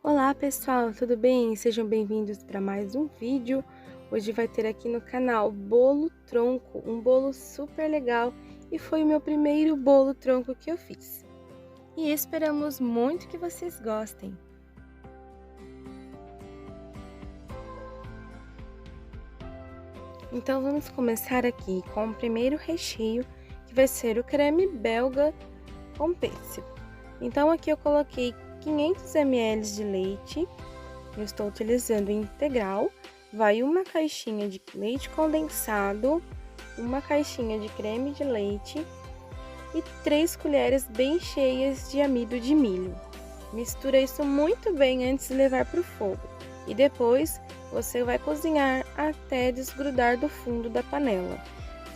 Olá pessoal, tudo bem? Sejam bem-vindos para mais um vídeo. Hoje vai ter aqui no canal bolo tronco, um bolo super legal e foi o meu primeiro bolo tronco que eu fiz. E esperamos muito que vocês gostem. Então vamos começar aqui com o primeiro recheio, que vai ser o creme belga com pêssego. Então aqui eu coloquei 500 ml de leite. Eu estou utilizando integral, vai uma caixinha de leite condensado, uma caixinha de creme de leite e 3 colheres bem cheias de amido de milho. Mistura isso muito bem antes de levar para o fogo e depois você vai cozinhar até desgrudar do fundo da panela.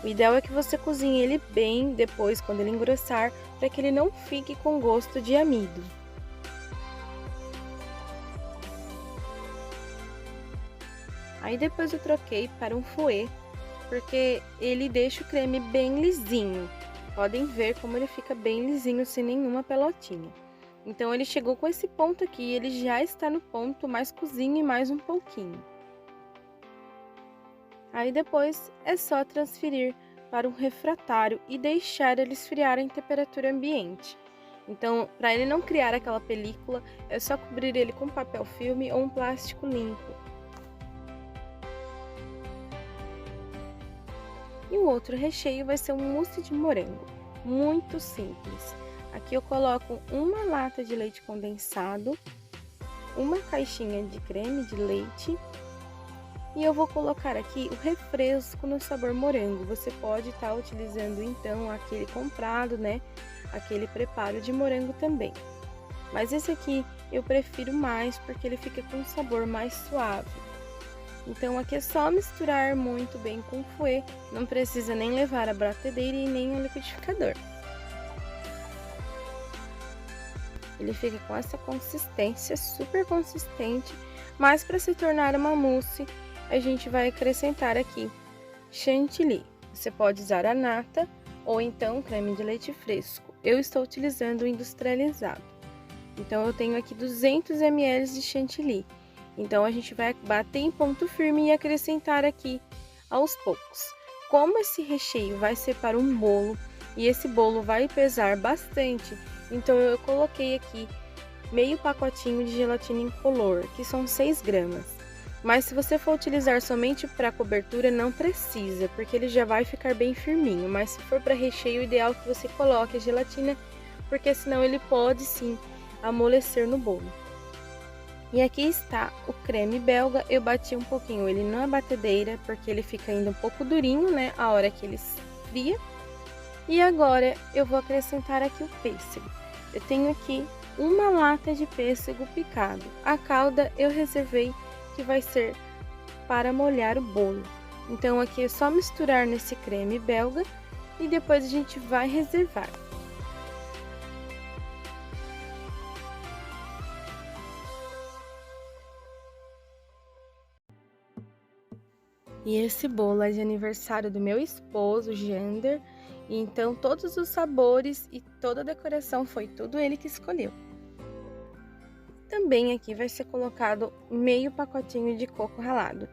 O ideal é que você cozinhe ele bem depois quando ele engrossar, para que ele não fique com gosto de amido. Aí depois eu troquei para um fouet, porque ele deixa o creme bem lisinho. Podem ver como ele fica bem lisinho, sem nenhuma pelotinha. Então ele chegou com esse ponto aqui, ele já está no ponto, mas cozinhe mais um pouquinho. Aí depois é só transferir para um refratário e deixar ele esfriar em temperatura ambiente. Então, para ele não criar aquela película, é só cobrir ele com papel filme ou um plástico limpo. E o outro recheio vai ser um mousse de morango, muito simples. Aqui eu coloco uma lata de leite condensado, uma caixinha de creme de leite e eu vou colocar aqui o refresco no sabor morango. Você pode estar utilizando então aquele comprado, né? Aquele preparo de morango também. Mas esse aqui eu prefiro mais porque ele fica com um sabor mais suave. Então aqui é só misturar muito bem com o fouet, não precisa nem levar a batedeira e nem o liquidificador. Ele fica com essa consistência, super consistente, mas para se tornar uma mousse, a gente vai acrescentar aqui chantilly. Você pode usar a nata ou então creme de leite fresco. Eu estou utilizando o industrializado. Então eu tenho aqui 200 ml de chantilly. Então a gente vai bater em ponto firme e acrescentar aqui aos poucos. Como esse recheio vai ser para um bolo e esse bolo vai pesar bastante, então eu coloquei aqui meio pacotinho de gelatina incolor, que são 6 gramas. Mas se você for utilizar somente para cobertura, não precisa, porque ele já vai ficar bem firminho. Mas se for para recheio, o ideal é que você coloque a gelatina, porque senão ele pode sim amolecer no bolo. E aqui está o creme belga, eu bati um pouquinho ele na batedeira, porque ele fica ainda um pouco durinho, né, a hora que ele esfria. E agora eu vou acrescentar aqui o pêssego. Eu tenho aqui uma lata de pêssego picado. A calda eu reservei que vai ser para molhar o bolo. Então aqui é só misturar nesse creme belga e depois a gente vai reservar. E esse bolo é de aniversário do meu esposo, Jander, e então todos os sabores e toda a decoração foi tudo ele que escolheu. Também aqui vai ser colocado meio pacotinho de coco ralado.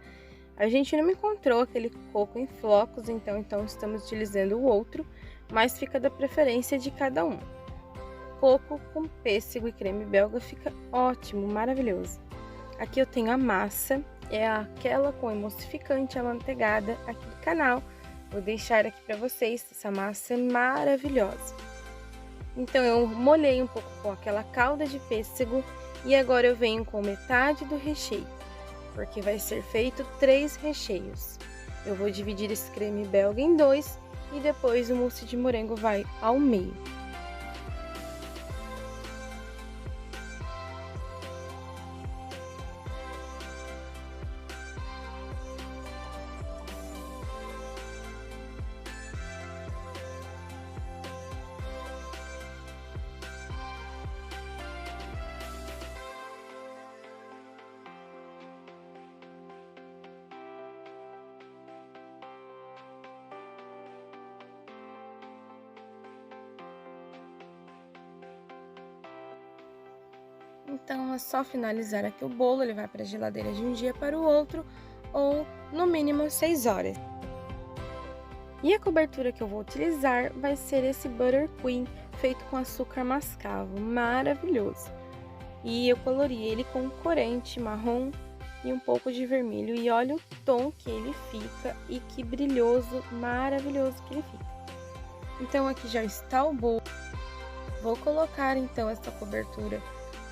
A gente não encontrou aquele coco em flocos, então estamos utilizando o outro, mas fica da preferência de cada um. Coco com pêssego e creme belga fica ótimo, maravilhoso. Aqui eu tenho a massa, é aquela com emulsificante amanteigada aqui do canal. Vou deixar aqui para vocês, essa massa é maravilhosa. Então eu molhei um pouco com aquela calda de pêssego e agora eu venho com metade do recheio, porque vai ser feito 3 recheios. Eu vou dividir esse creme belga em 2 e depois o mousse de morango vai ao meio. Então é só finalizar aqui o bolo, ele vai para a geladeira de um dia para o outro, ou no mínimo 6 horas. E a cobertura que eu vou utilizar vai ser esse Buttercream, feito com açúcar mascavo, maravilhoso. E eu colori ele com corante marrom e um pouco de vermelho, e olha o tom que ele fica e que brilhoso, maravilhoso que ele fica. Então aqui já está o bolo. Vou colocar então essa cobertura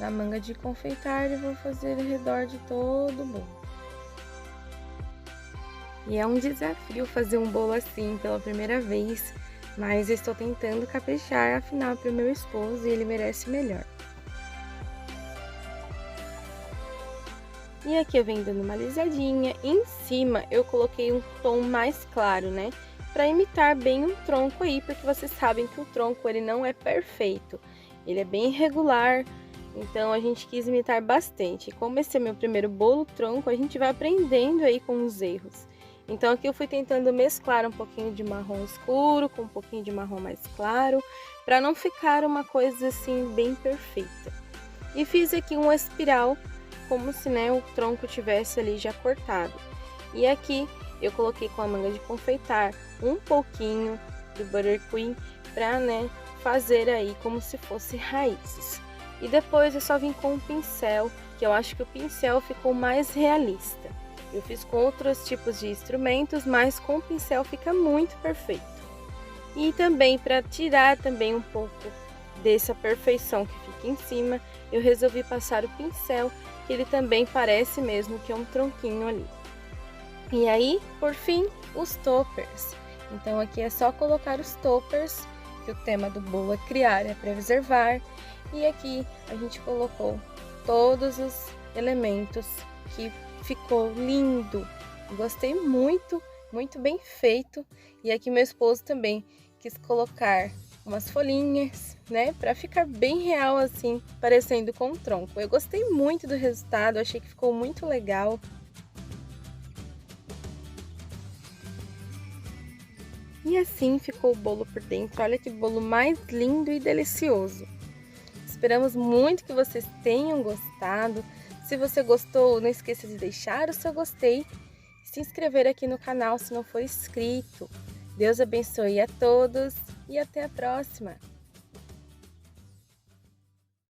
na manga de confeitar e vou fazer ao redor de todo o bolo. E é um desafio fazer um bolo assim pela primeira vez, mas estou tentando caprichar, afinal é para o meu esposo e ele merece melhor. E aqui eu venho dando uma alisadinha, em cima eu coloquei um tom mais claro, né? Para imitar bem um tronco aí, porque vocês sabem que o tronco ele não é perfeito, ele é bem irregular, então a gente quis imitar bastante. E como esse é meu primeiro bolo tronco, a gente vai aprendendo aí com os erros. Então aqui eu fui tentando mesclar um pouquinho de marrom escuro com um pouquinho de marrom mais claro, para não ficar uma coisa assim bem perfeita. E fiz aqui uma espiral, como se, né, o tronco tivesse ali já cortado. E aqui eu coloquei com a manga de confeitar um pouquinho do Buttercream para, né, fazer aí como se fosse raízes. E depois eu só vim com um pincel, que eu acho que o pincel ficou mais realista. Eu fiz com outros tipos de instrumentos, mas com o pincel fica muito perfeito. E também para tirar também um pouco dessa perfeição que fica em cima, eu resolvi passar o pincel, que ele também parece mesmo que é um tronquinho ali. E aí, por fim, os toppers. Então aqui é só colocar os toppers, que o tema do bolo é criar, é preservar. E aqui a gente colocou todos os elementos, que ficou lindo. Gostei muito, muito bem feito. E aqui meu esposo também quis colocar umas folhinhas, né, para ficar bem real assim, parecendo com um tronco. Eu gostei muito do resultado, achei que ficou muito legal. E assim ficou o bolo por dentro. Olha que bolo mais lindo e delicioso. Esperamos muito que vocês tenham gostado. Se você gostou, não esqueça de deixar o seu gostei e se inscrever aqui no canal se não for inscrito. Deus abençoe a todos e até a próxima!